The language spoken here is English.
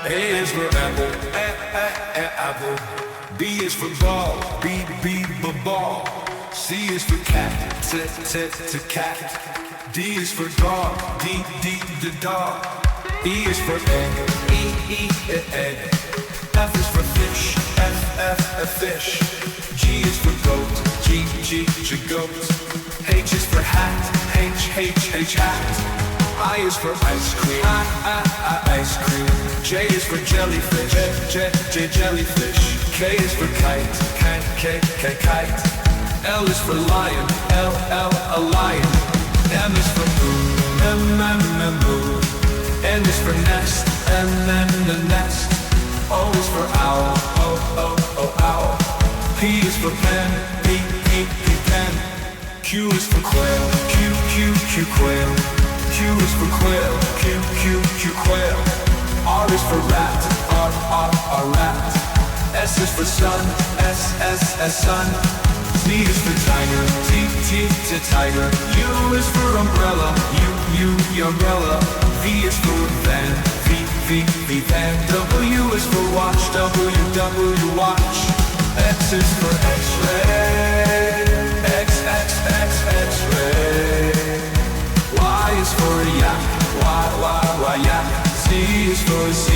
A is for apple, apple. B is for ball, ball. C is for cat, cat. D is for dog, the dog. E is for egg, egg. F is for fish, fish. G is for goat, goat. H is for hat, hat. I is for ice cream, ice cream. J is for jellyfish, jellyfish. K is for kite, kite. L is for lion, a lion. M is for moon, moon. N is for nest, the nest. O is for owl, owl. P is for pen, pen. Q is for quail, Q, quail. Q is for quail, Q, quail. R is for rat, R, rat. S is for sun, S, sun. T is for tiger, T, tiger. U is for umbrella, U, umbrella. V is for van, V, van. W is for watch, W, watch. X is for X-ray, X-ray. Y is for yak, Y, yak. Z is for Z,